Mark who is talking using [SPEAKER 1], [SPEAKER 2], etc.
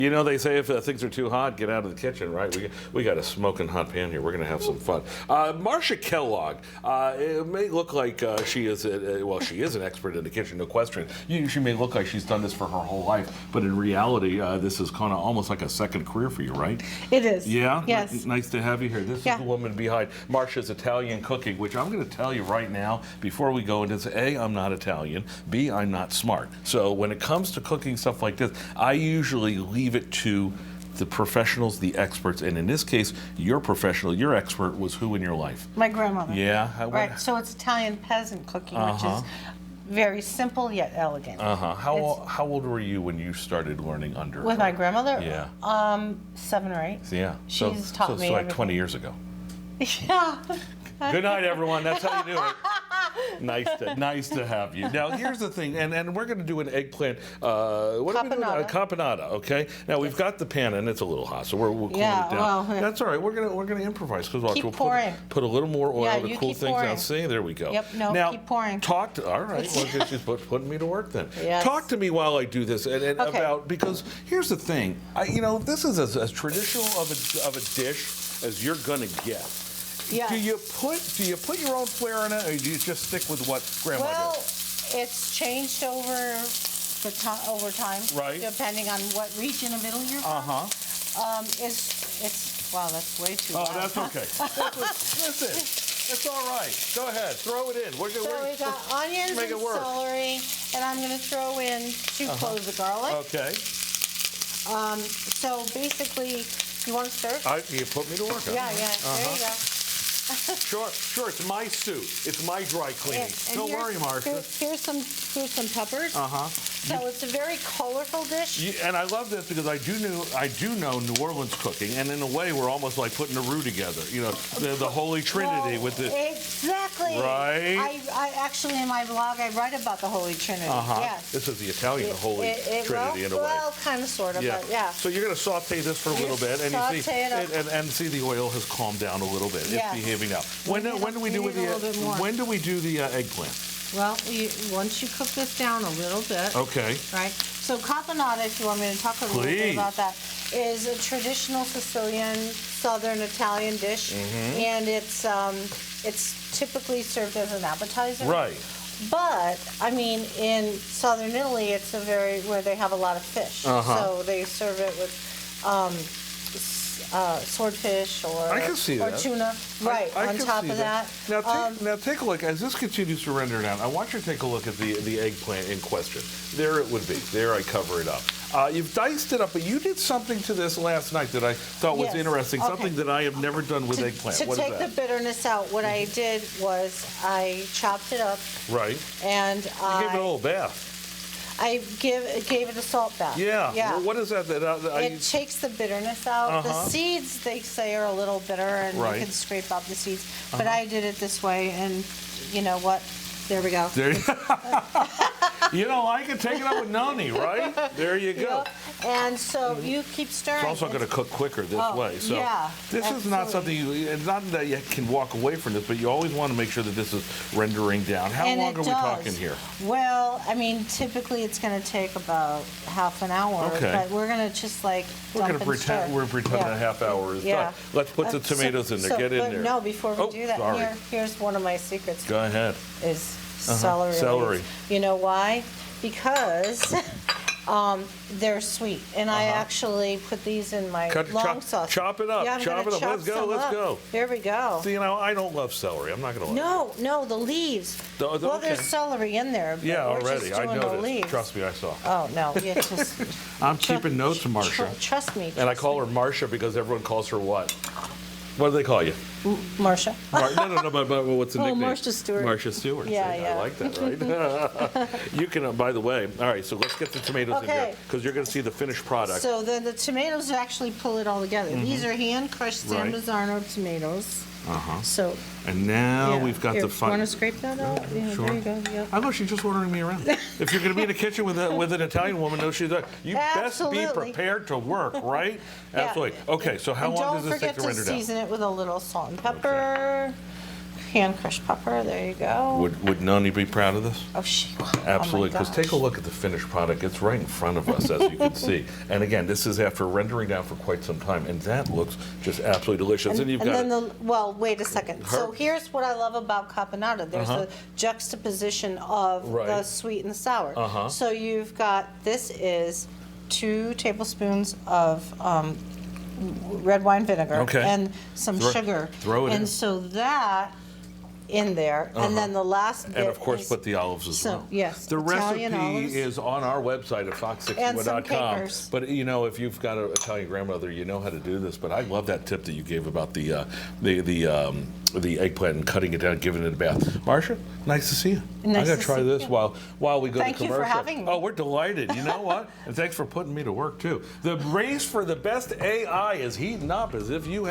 [SPEAKER 1] You know, they say if things are too hot, get out of the kitchen, right? We got a smoking hot pan here. We're going to have some fun. Marcia Kellogg, it may look like she is, she is an expert in the kitchen, no question. She may look like she's done this for her whole life, but in reality, this is kind of almost like a second career for you, right?
[SPEAKER 2] It is.
[SPEAKER 1] Yeah?
[SPEAKER 2] Yes.
[SPEAKER 1] Nice to have you here. This is the woman behind Marcia's Italian Cooking, which I'm going to tell you right now, before we go into this, A, I'm not Italian, B, I'm not smart. So when it comes to cooking stuff like this, I usually leave it to the professionals, the experts, and in this case, your professional, your expert was who in your life?
[SPEAKER 2] My grandmother.
[SPEAKER 1] Yeah?
[SPEAKER 2] Right, so it's Italian peasant cooking, which is very simple yet elegant.
[SPEAKER 1] How old were you when you started learning under
[SPEAKER 2] With
[SPEAKER 1] her?
[SPEAKER 2] my grandmother?
[SPEAKER 1] Yeah.
[SPEAKER 2] 7 or 8.
[SPEAKER 1] Yeah.
[SPEAKER 2] She's taught me
[SPEAKER 1] So like
[SPEAKER 2] everything.
[SPEAKER 1] 20 years ago.
[SPEAKER 2] Yeah.
[SPEAKER 1] Good night, everyone. That's how you do it. Nice to have you. Now, here's the thing, and we're going to do an eggplant. What are we doing? Caponata. Okay. Now we've got the pan, and it's a little hot, so we'll cool it down.
[SPEAKER 2] Well,
[SPEAKER 1] that's all right. We're gonna improvise because
[SPEAKER 2] keep
[SPEAKER 1] we'll
[SPEAKER 2] pouring.
[SPEAKER 1] put a little more oil to
[SPEAKER 2] you
[SPEAKER 1] cool
[SPEAKER 2] keep
[SPEAKER 1] things
[SPEAKER 2] pouring.
[SPEAKER 1] down. See, there we go.
[SPEAKER 2] Yep. No.
[SPEAKER 1] Now,
[SPEAKER 2] keep pouring.
[SPEAKER 1] all right. Well, she's putting me to work then.
[SPEAKER 2] Yes.
[SPEAKER 1] Talk to me while I do this, and
[SPEAKER 2] Okay.
[SPEAKER 1] about, because here's the thing. This is as traditional of a dish as you're gonna get.
[SPEAKER 2] Yeah.
[SPEAKER 1] Do you put your own flair in it, or do you just stick with what Grandma
[SPEAKER 2] Well,
[SPEAKER 1] did?
[SPEAKER 2] it's changed over time,
[SPEAKER 1] Right.
[SPEAKER 2] depending on what region of Italy you're from. Wow, that's way too loud.
[SPEAKER 1] Oh, that's okay. Listen, it's all right. Go ahead, throw it in.
[SPEAKER 2] So we got onions
[SPEAKER 1] make
[SPEAKER 2] and
[SPEAKER 1] it work.
[SPEAKER 2] celery, and I'm going to throw in 2 cloves of garlic.
[SPEAKER 1] Okay.
[SPEAKER 2] So basically, you want to stir?
[SPEAKER 1] You put me to work.
[SPEAKER 2] Yeah. There you go.
[SPEAKER 1] Sure. It's my suit. It's my dry cleaning.
[SPEAKER 2] And
[SPEAKER 1] Don't worry, Marcia.
[SPEAKER 2] Here's some peppers. So it's a very colorful dish.
[SPEAKER 1] And I love this because I do know New Orleans cooking, and in a way, we're almost like putting a roux together. You know, the Holy Trinity with the.
[SPEAKER 2] Exactly.
[SPEAKER 1] Right.
[SPEAKER 2] I actually in my blog I write about the Holy Trinity. Yes.
[SPEAKER 1] This is the Italian Holy Trinity in a way.
[SPEAKER 2] Well, kind of, sort of, but yeah.
[SPEAKER 1] So you're going to saute this for a little bit, and you see, and see the oil has calmed down a little bit. It's behaving now. When do we do the eggplant?
[SPEAKER 2] Well, once you cook this down a little bit.
[SPEAKER 1] Okay.
[SPEAKER 2] Right. So caponata, if you want me to talk a little bit about that, is a traditional Sicilian, southern Italian dish, and it's typically served as an appetizer.
[SPEAKER 1] Right.
[SPEAKER 2] But I mean, in southern Italy, it's where they have a lot of fish, so they serve it with swordfish or tuna, on top of that.
[SPEAKER 1] Now take a look. As this continues to render down, I want you to take a look at the eggplant in question. There it would be. There I cover it up. You've diced it up, but you did something to this last night that I thought was interesting, something that I have never done with eggplant.
[SPEAKER 2] To
[SPEAKER 1] what is
[SPEAKER 2] take
[SPEAKER 1] that?
[SPEAKER 2] the bitterness out, what I did was I chopped it up.
[SPEAKER 1] Right.
[SPEAKER 2] And
[SPEAKER 1] you gave it a little bath.
[SPEAKER 2] I gave it a salt bath.
[SPEAKER 1] Yeah. Well, what is that?
[SPEAKER 2] It takes the bitterness out. The seeds, they say, are a little bitter, and you can scrape out the seeds. But I did it this way, and you know what? There we go. You don't like it? Take it up with Nonnie, right? There you go. And so you keep stirring.
[SPEAKER 1] It's also going to cook quicker this way. So this is not something it's not that you can walk away from this, but you always want to make sure that this is rendering down. How long are we talking here?
[SPEAKER 2] Well, I mean, typically it's going to take about half an hour.
[SPEAKER 1] Okay.
[SPEAKER 2] But we're going to just like dump and stir.
[SPEAKER 1] We're pretending a half hour is done. Let's put the tomatoes in there. Get in there.
[SPEAKER 2] No, before we do that, here's one of my secrets.
[SPEAKER 1] Go ahead.
[SPEAKER 2] Is celery.
[SPEAKER 1] Celery.
[SPEAKER 2] You know why? Because they're sweet, and I actually put these in my long sauce.
[SPEAKER 1] Chop it up.
[SPEAKER 2] Yeah,
[SPEAKER 1] chop it up. Let's go. Let's go.
[SPEAKER 2] Here we go.
[SPEAKER 1] See, I don't love celery. I'm not going to lie.
[SPEAKER 2] No, the leaves. Well, there's celery in there. But
[SPEAKER 1] yeah,
[SPEAKER 2] we're
[SPEAKER 1] already.
[SPEAKER 2] Just doing
[SPEAKER 1] I know
[SPEAKER 2] the
[SPEAKER 1] this.
[SPEAKER 2] leaves.
[SPEAKER 1] Trust me, I saw.
[SPEAKER 2] Oh no, you just.
[SPEAKER 1] I'm keeping notes, Marcia.
[SPEAKER 2] Trust me.
[SPEAKER 1] And I call her Marcia because everyone calls her what? What do they call you?
[SPEAKER 2] Marcia.
[SPEAKER 1] No, but what's the nickname?
[SPEAKER 2] Marcia Stewart.
[SPEAKER 1] Marcia Stewart.
[SPEAKER 2] Yeah,
[SPEAKER 1] See, I like that, right? You can, by the way, all right, so let's get the tomatoes in here, because you're going to see the finished product.
[SPEAKER 2] So then the tomatoes actually pull it all together. These are hand-crushed San Marzano tomatoes. So.
[SPEAKER 1] And now we've got the fun.
[SPEAKER 2] You want to scrape that out? Yeah,
[SPEAKER 1] sure.
[SPEAKER 2] There you go. Yep.
[SPEAKER 1] I know she's just ordering me around. If you're going to be in the kitchen with an Italian woman, no, she's not. You best be prepared to work, right? Absolutely. Okay, so how long does this take to render down?
[SPEAKER 2] Don't forget to season it with a little salt and pepper. hand crushed pepper. There you go.
[SPEAKER 1] Would Nonnie be proud of this?
[SPEAKER 2] Oh, she will.
[SPEAKER 1] Absolutely,
[SPEAKER 2] Oh my
[SPEAKER 1] because
[SPEAKER 2] gosh.
[SPEAKER 1] take a look at the finished product. It's right in front of us, as you can see. And again, this is after rendering down for quite some time, and that looks just absolutely delicious. And you've got
[SPEAKER 2] well, wait a second. So here's what I love about Caponata. There's a juxtaposition of the sweet and the sour. So you've got, this is 2 tablespoons of red wine vinegar and some sugar.
[SPEAKER 1] Throw it in.
[SPEAKER 2] And so that in there, and then the last bit
[SPEAKER 1] and of course
[SPEAKER 2] is,
[SPEAKER 1] put the olives as well.
[SPEAKER 2] Yes,
[SPEAKER 1] The
[SPEAKER 2] Italian
[SPEAKER 1] recipe
[SPEAKER 2] olives.
[SPEAKER 1] is on our website at
[SPEAKER 2] And some
[SPEAKER 1] FOX61.com.
[SPEAKER 2] capers.
[SPEAKER 1] But you know, if you've got an Italian grandmother, you know how to do this. But I love that tip that you gave about the eggplant and cutting it down, giving it a bath. Marcia, nice to see you.
[SPEAKER 2] Nice
[SPEAKER 1] I'm gonna
[SPEAKER 2] to
[SPEAKER 1] try
[SPEAKER 2] see
[SPEAKER 1] this
[SPEAKER 2] you.
[SPEAKER 1] while we go
[SPEAKER 2] Thank
[SPEAKER 1] to
[SPEAKER 2] you
[SPEAKER 1] commercial.
[SPEAKER 2] for having me.
[SPEAKER 1] Oh, we're delighted. You know what? And thanks for putting me to work too. The race for the best AI is heating up, as if you